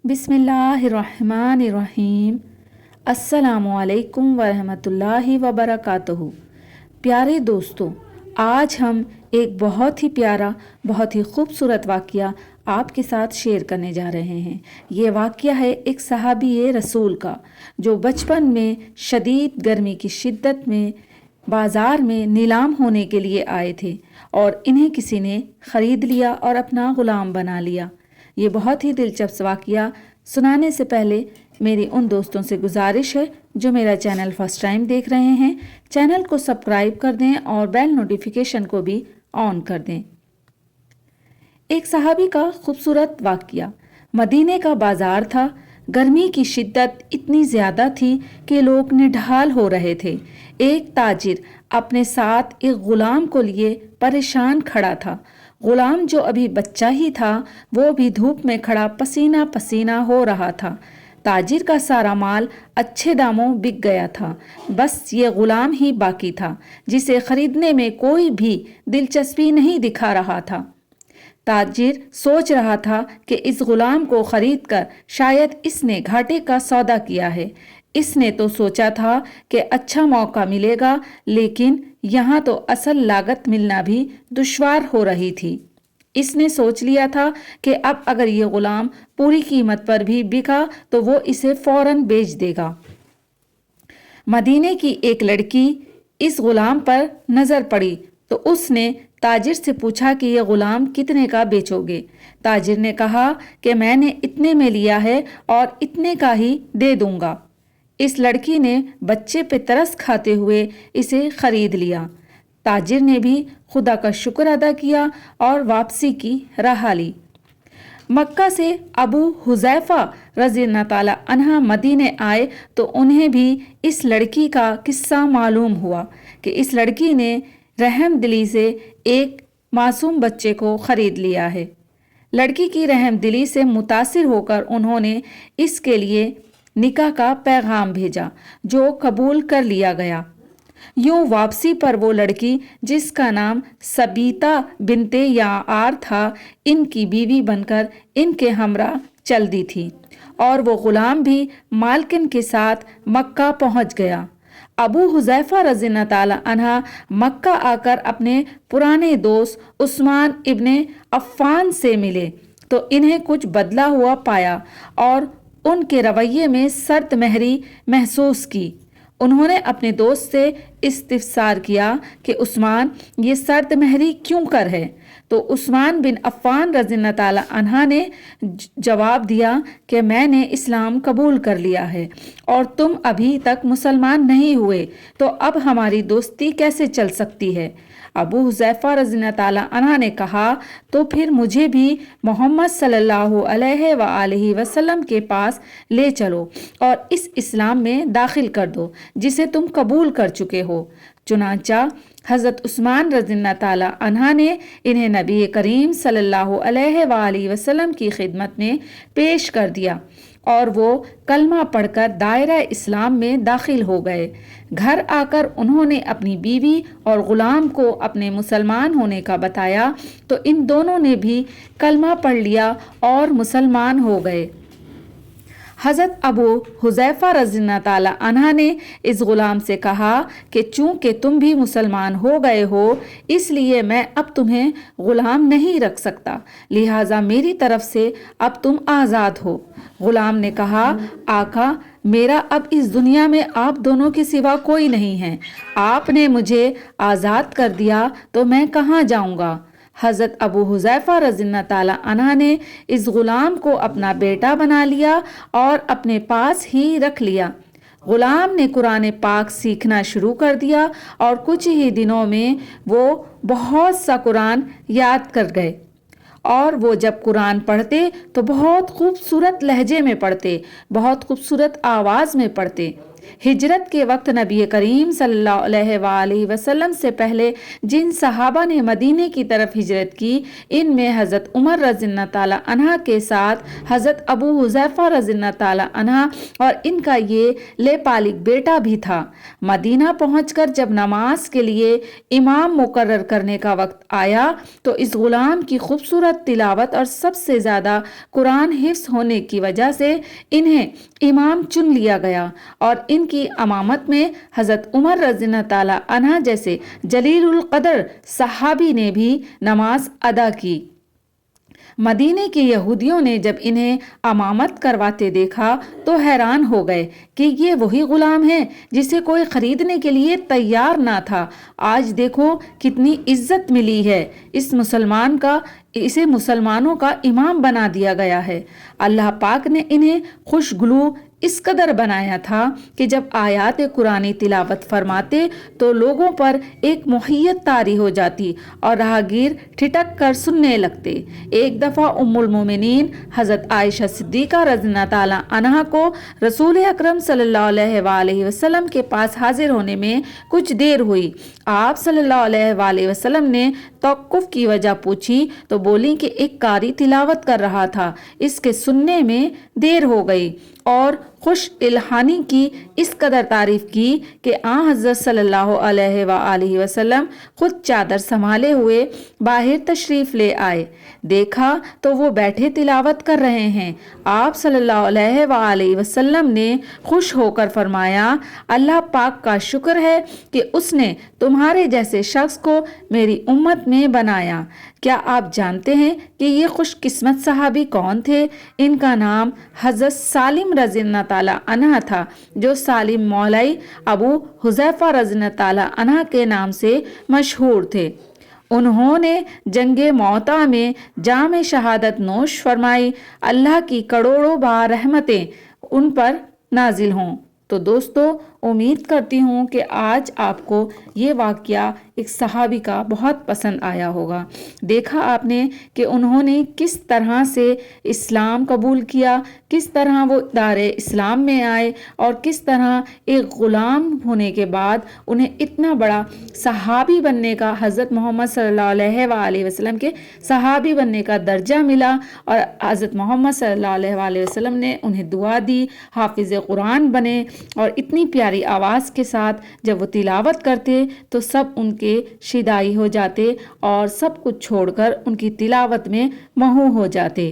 بسم اللہ الرحمن الرحیم۔ السلام علیکم ورحمۃ وبرکاتہ۔ پیارے دوستو، آج ہم ایک بہت ہی پیارا، بہت ہی خوبصورت واقعہ آپ کے ساتھ شیئر کرنے جا رہے ہیں۔ یہ واقعہ ہے ایک صحابی رسول کا، جو بچپن میں شدید گرمی کی شدت میں بازار میں نیلام ہونے کے لیے آئے تھے اور انہیں کسی نے خرید لیا اور اپنا غلام بنا لیا۔ یہ بہت ہی دلچسپ واقعہ سنانے سے پہلے میری ان دوستوں سے گزارش ہے جو میرا چینل فرسٹ ٹائم دیکھ رہے ہیں، چینل کو سبسکرائب کر دیں اور بیل نوٹیفیکیشن کو بھی آن کر دیں۔ ایک صحابی کا خوبصورت واقعہ۔ مدینے کا بازار تھا۔ گرمی کی شدت اتنی زیادہ تھی کہ لوگ نڈھال ہو رہے تھے۔ ایک تاجر اپنے ساتھ ایک غلام کو لیے پریشان کھڑا تھا۔ غلام جو ابھی بچہ ہی تھا، وہ بھی دھوپ میں کھڑا پسینہ پسینہ ہو رہا تھا۔ تاجر کا سارا مال اچھے داموں بک گیا تھا، بس یہ غلام ہی باقی تھا جسے خریدنے میں کوئی بھی دلچسپی نہیں دکھا رہا تھا۔ تاجر سوچ رہا تھا کہ اس غلام کو خرید کر شاید اس نے گھاٹے کا سودا کیا ہے۔ اس نے تو سوچا تھا کہ اچھا موقع ملے گا، لیکن یہاں تو اصل لاگت ملنا بھی دشوار ہو رہی تھی۔ اس نے سوچ لیا تھا کہ اب اگر یہ غلام پوری قیمت پر بھی بکا تو وہ اسے فوراً بیچ دے گا۔ مدینے کی ایک لڑکی اس غلام پر نظر پڑی تو اس نے تاجر سے پوچھا کہ یہ غلام کتنے کا بیچو گے؟ تاجر نے کہا کہ میں نے اتنے میں لیا ہے اور اتنے کا ہی دے دوں گا۔ اس لڑکی نے بچے پہ ترس کھاتے ہوئے اسے خرید لیا۔ تاجر نے بھی خدا کا شکر ادا کیا اور واپسی کی راہ لی۔ مکہ سے ابو حذیفہ رضی اللہ تعالی عنہ مدینے آئے تو انہیں بھی اس لڑکی کا قصہ معلوم ہوا کہ اس لڑکی نے رحم دلی سے ایک معصوم بچے کو خرید لیا ہے۔ لڑکی کی رحم دلی سے متاثر ہو کر انہوں نے اس کے لیے نکاح کا پیغام بھیجا، جو قبول کر لیا گیا۔ یوں واپسی پر وہ لڑکی، جس کا نام سبیتا بنت یعار تھا، ان کی بیوی بن کر ان کے ہمراہ چل دی تھی، اور وہ غلام بھی مالکن کے ساتھ مکہ پہنچ گیا۔ ابو حذیفہ رضی اللہ تعالی عنہ مکہ آ کر اپنے پرانے دوست عثمان ابن عفان سے ملے تو انہیں کچھ بدلا ہوا پایا اور ان کے رویے میں سرد مہری محسوس کی۔ انہوں نے اپنے دوست سے استفسار کیا کہ عثمان، یہ سرد مہری کیوں کر ہے؟ تو عثمان بن عفان رضی اللہ تعالی عنہ نے جواب دیا کہ میں نے اسلام قبول کر لیا ہے اور تم ابھی تک مسلمان نہیں ہوئے، تو اب ہماری دوستی کیسے چل سکتی ہے؟ ابو حذیفہ رضی اللہ تعالی عنہ نے کہا، تو پھر مجھے بھی محمد صلی اللہ علیہ وآلہ وسلم کے پاس لے چلو اور اس اسلام میں داخل کر دو جسے تم قبول کر چکے ہو۔ چنانچہ حضرت عثمان رضی اللہ تعالی عنہ نے انہیں نبی کریم صلی اللہ علیہ وآلہ وسلم کی خدمت میں پیش کر دیا اور وہ کلمہ پڑھ کر دائرہ اسلام میں داخل ہو گئے۔ گھر آ کر انہوں نے اپنی بیوی اور غلام کو اپنے مسلمان ہونے کا بتایا تو ان دونوں نے بھی کلمہ پڑھ لیا اور مسلمان ہو گئے۔ حضرت ابو حذیفہ رضی اللہ تعالی عنہ نے اس غلام سے کہا کہ چونکہ تم بھی مسلمان ہو گئے ہو، اس لیے میں اب تمہیں غلام نہیں رکھ سکتا، لہٰذا میری طرف سے اب تم آزاد ہو۔ غلام نے کہا، آقا، میرا اب اس دنیا میں آپ دونوں کے سوا کوئی نہیں ہے، آپ نے مجھے آزاد کر دیا تو میں کہاں جاؤں گا؟ حضرت ابو حذیفہ رضی اللہ تعالی عنہ نے اس غلام کو اپنا بیٹا بنا لیا اور اپنے پاس ہی رکھ لیا۔ غلام نے قرآن پاک سیکھنا شروع کر دیا اور کچھ ہی دنوں میں وہ بہت سا قرآن یاد کر گئے، اور وہ جب قرآن پڑھتے تو بہت خوبصورت لہجے میں پڑھتے، بہت خوبصورت آواز میں پڑھتے۔ ہجرت کے وقت نبی کریم صلی اللہ علیہ وآلہ وسلم سے پہلے جن صحابہ نے مدینے کی طرف ہجرت کی، ان میں حضرت عمر رضی اللہ تعالیٰ عنہ کے ساتھ حضرت ابو حذیفہ رضی اللہ تعالیٰ عنہ اور ان کا یہ لیپالک بیٹا بھی تھا۔ مدینہ پہنچ کر جب نماز کے لیے امام مقرر کرنے کا وقت آیا تو اس غلام کی خوبصورت تلاوت اور سب سے زیادہ قرآن حفظ ہونے کی وجہ سے انہیں امام چن لیا گیا، اور ان کی امامت میں حضرت عمر رضی اللہ تعالیٰ عنہ جیسے جلیل القدر صحابی نے بھی نماز ادا کی۔ مدینے کے یہودیوں نے جب انہیں امامت کرواتے دیکھا تو حیران ہو گئے کہ یہ وہی غلام ہے جسے کوئی خریدنے کے لیے تیار نہ تھا۔ آج دیکھو کتنی عزت ملی ہے، اسے مسلمانوں کا امام بنا دیا گیا ہے۔ اللہ پاک نے انہیں خوشگلو اس قدر بنایا تھا کہ جب آیات قرآنی تلاوت فرماتے تو لوگوں پر ایک محیط طاری ہو جاتی اور راہگیر ٹھٹک کر سننے لگتے۔ ایک دفعہ ام المومنین حضرت عائشہ صدیقہ رضی اللہ تعالیٰ عنہا کو رسول اکرم صلی اللہ علیہ وآلہ وسلم کے پاس حاضر ہونے میں کچھ دیر ہوئی۔ آپ صلی اللہ علیہ وآلہ وسلم نے توقف کی وجہ پوچھی تو بولی کہ ایک قاری تلاوت کر رہا تھا، اس کے سننے میں دیر ہو گئی، اور خوش الہانی کی اس قدر تعریف کی کہ حضرت صلی اللہ علیہ وآلہ وسلم خود چادر سنبھالے ہوئے باہر تشریف لے آئے۔ دیکھا تو وہ بیٹھے تلاوت کر رہے ہیں۔ آپ صلی اللہ علیہ وآلہ وسلم نے خوش ہو کر فرمایا، اللہ پاک کا شکر ہے کہ اس نے تمہارے جیسے شخص کو میری امت میں بنایا۔ کیا آپ جانتے ہیں کہ یہ خوش قسمت صحابی کون تھے؟ ان کا نام حضرت سالم رضی اللہ تعالیٰ عنہ تھا، جو سالم مولائی ابو حذیفہ رضی اللہ تعالیٰ عنہ کے نام سے مشہور تھے۔ انہوں نے جنگ موطا میں جام شہادت نوش فرمائی۔ اللہ کی کروڑوں بار رحمتیں ان پر نازل ہوں۔ تو دوستو، امید کرتی ہوں کہ آج آپ کو یہ واقعہ ایک صحابی کا بہت پسند آیا ہوگا۔ دیکھا آپ نے کہ انہوں نے کس طرح سے اسلام قبول کیا، کس طرح وہ دار اسلام میں آئے، اور کس طرح ایک غلام ہونے کے بعد انہیں اتنا بڑا صحابی بننے کا، حضرت محمد صلی اللہ علیہ وآلہ وسلم کے صحابی بننے کا درجہ ملا، اور حضرت محمد صلی اللہ علیہ وآلہ وسلم نے انہیں دعا دی، حافظ قرآن بنے، اور اتنی پیاری آواز کے ساتھ جب وہ تلاوت کرتے تو سب ان کے شیدائی ہو جاتے اور سب کچھ چھوڑ کر ان کی تلاوت میں محو ہو جاتے۔